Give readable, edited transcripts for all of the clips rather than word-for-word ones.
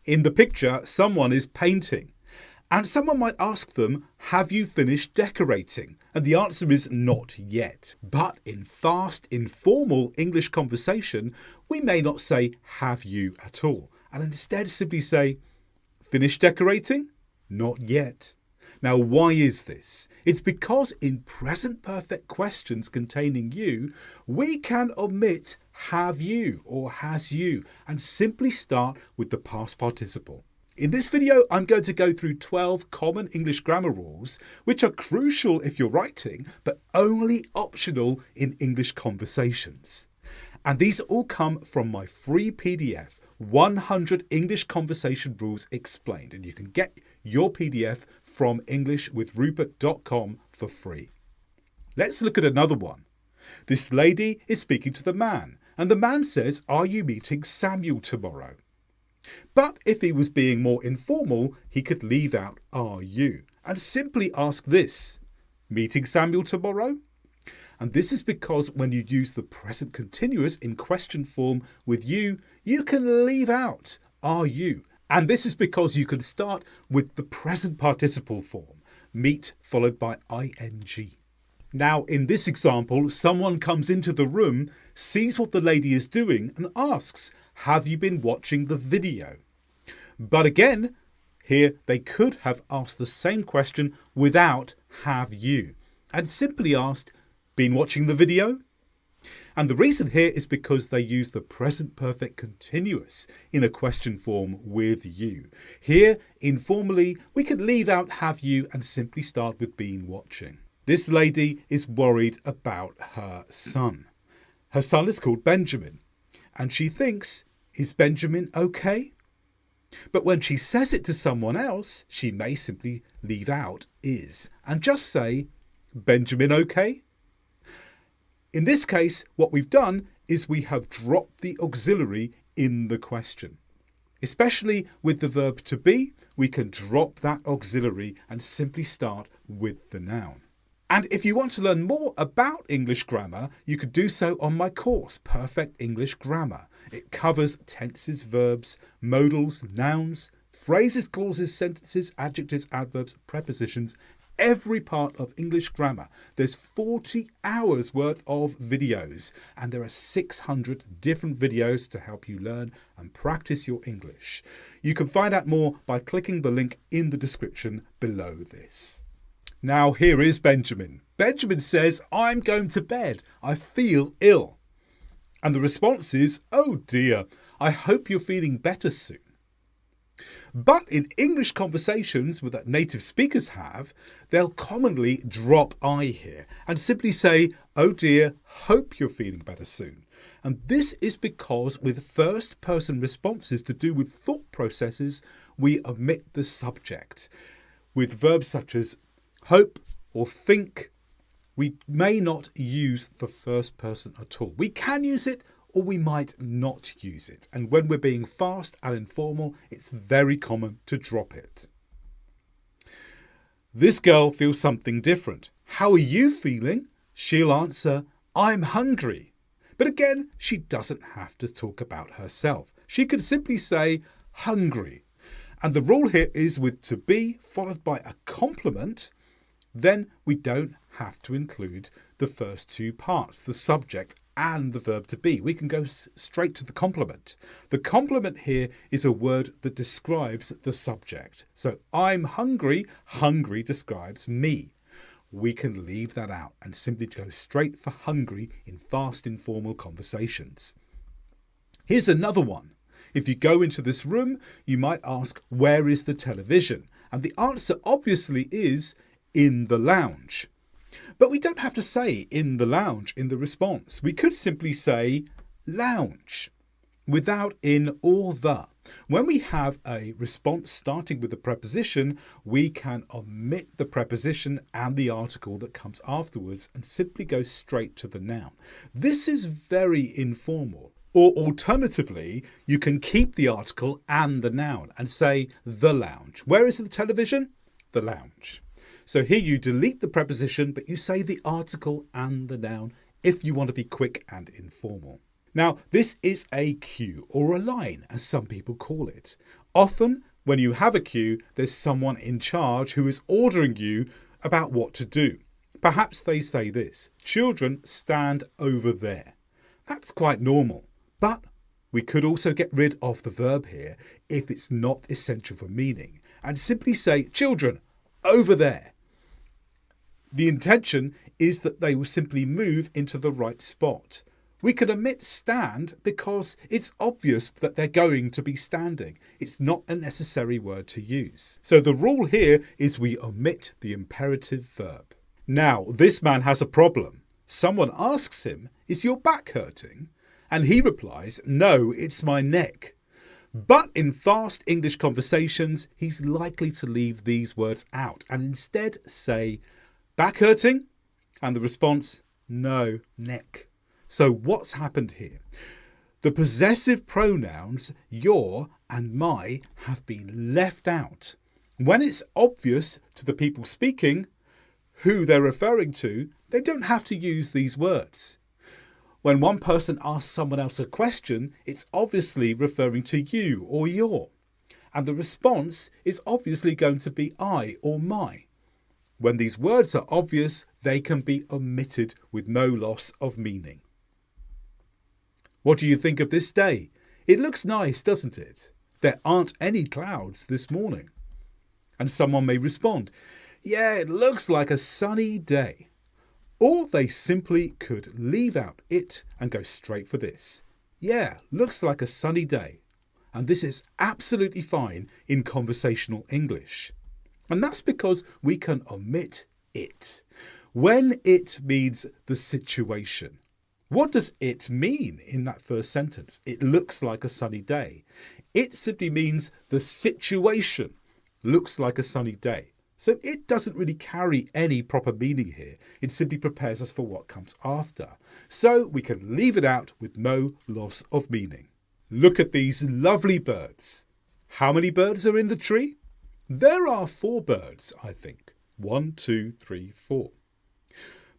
In the picture, someone is painting. And someone might ask them, have you finished decorating? And the answer is not yet. But in fast, informal English conversation, we may not say, have you at all. And instead simply say, finished decorating? Not yet. Now, why is this? It's because in present perfect questions containing you, we can omit have you or has you and simply start with the past participle. In this video, I'm going to go through 12 common English grammar rules, which are crucial if you're writing, but only optional in English conversations. And these all come from my free PDF, 100 English Conversation Rules Explained. And you can get your PDF from englishwithrupert.com for free. Let's look at another one. This lady is speaking to the man, and the man says, are you meeting Samuel tomorrow? But if he was being more informal, he could leave out are you and simply ask this, meeting Samuel tomorrow? And this is because when you use the present continuous in question form with you can leave out are you. And this is because you can start with the present participle form, meet followed by ing. Now, in this example, someone comes into the room, sees what the lady is doing and asks, have you been watching the video? But again, here they could have asked the same question without have you and simply asked, been watching the video? And the reason here is because they use the present perfect continuous in a question form with you. Here, informally, we could leave out have you and simply start with been watching. This lady is worried about her son. Her son is called Benjamin, and she thinks, is Benjamin okay? But when she says it to someone else, she may simply leave out is and just say, Benjamin okay? In this case, what we've done is we have dropped the auxiliary in the question. Especially with the verb to be, we can drop that auxiliary and simply start with the noun. And if you want to learn more about English grammar, you could do so on my course, Perfect English Grammar. It covers tenses, verbs, modals, nouns, phrases, clauses, sentences, adjectives, adverbs, prepositions, every part of English grammar. There's 40 hours worth of videos, and there are 600 different videos to help you learn and practice your English. You can find out more by clicking the link in the description below this. Now here is Benjamin. Benjamin says, I'm going to bed. I feel ill. And the response is, oh dear, I hope you're feeling better soon. But in English conversations that native speakers have, they'll commonly drop I here and simply say, oh dear, hope you're feeling better soon. And this is because with first person responses to do with thought processes, we omit the subject. With verbs such as hope or think, we may not use the first person at all. We can use it or we might not use it. And when we're being fast and informal, it's very common to drop it. This girl feels something different. How are you feeling? She'll answer, I'm hungry. But again, she doesn't have to talk about herself. She could simply say, hungry. And the rule here is with to be followed by a complement, then we don't have to include the first two parts, the subject and the verb to be. We can go straight to the complement. The complement here is a word that describes the subject. So I'm hungry. Hungry describes me. We can leave that out and simply go straight for hungry in fast informal conversations. Here's another one. If you go into this room, you might ask, where is the television? And the answer obviously is in the lounge. But we don't have to say in the lounge in the response. We could simply say lounge without in or the. When we have a response starting with a preposition, we can omit the preposition and the article that comes afterwards and simply go straight to the noun. This is very informal. Or alternatively, you can keep the article and the noun and say the lounge. Where is the television? The lounge. So here you delete the preposition, but you say the article and the noun if you want to be quick and informal. Now, this is a cue or a line, as some people call it. Often, when you have a queue, there's someone in charge who is ordering you about what to do. Perhaps they say this: children, stand over there. That's quite normal. But we could also get rid of the verb here if it's not essential for meaning and simply say, children, over there. The intention is that they will simply move into the right spot. We can omit stand because it's obvious that they're going to be standing. It's not a necessary word to use. So the rule here is we omit the imperative verb. Now, this man has a problem. Someone asks him, is your back hurting? And he replies, no, it's my neck. But in fast English conversations, he's likely to leave these words out and instead say, back hurting? And the response, no, neck. So what's happened here? The possessive pronouns your and my have been left out. When it's obvious to the people speaking who they're referring to, they don't have to use these words. When one person asks someone else a question, it's obviously referring to you or your. And the response is obviously going to be I or my. When these words are obvious, they can be omitted with no loss of meaning. What do you think of this day? It looks nice, doesn't it? There aren't any clouds this morning. And someone may respond, yeah, it looks like a sunny day. Or they simply could leave out it and go straight for this. Yeah, looks like a sunny day. And this is absolutely fine in conversational English. And that's because we can omit it. When it means the situation. What does it mean in that first sentence? It looks like a sunny day. It simply means the situation looks like a sunny day. So it doesn't really carry any proper meaning here. It simply prepares us for what comes after. So we can leave it out with no loss of meaning. Look at these lovely birds. How many birds are in the tree? There are 4 birds, I think. 1, 2, 3, 4.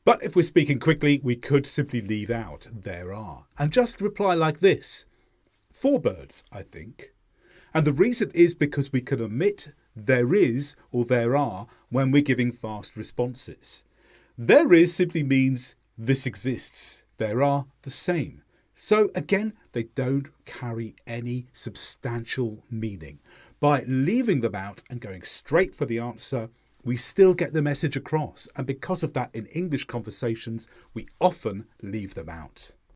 But if we're speaking quickly, we could simply leave out there are and just reply like this. 4 birds, I think. And the reason is because we can omit there is or there are when we're giving fast responses. There is simply means this exists. There are the same. So again, they don't carry any substantial meaning. By leaving them out and going straight for the answer, we still get the message across. And because of that, in English conversations, we often leave them out.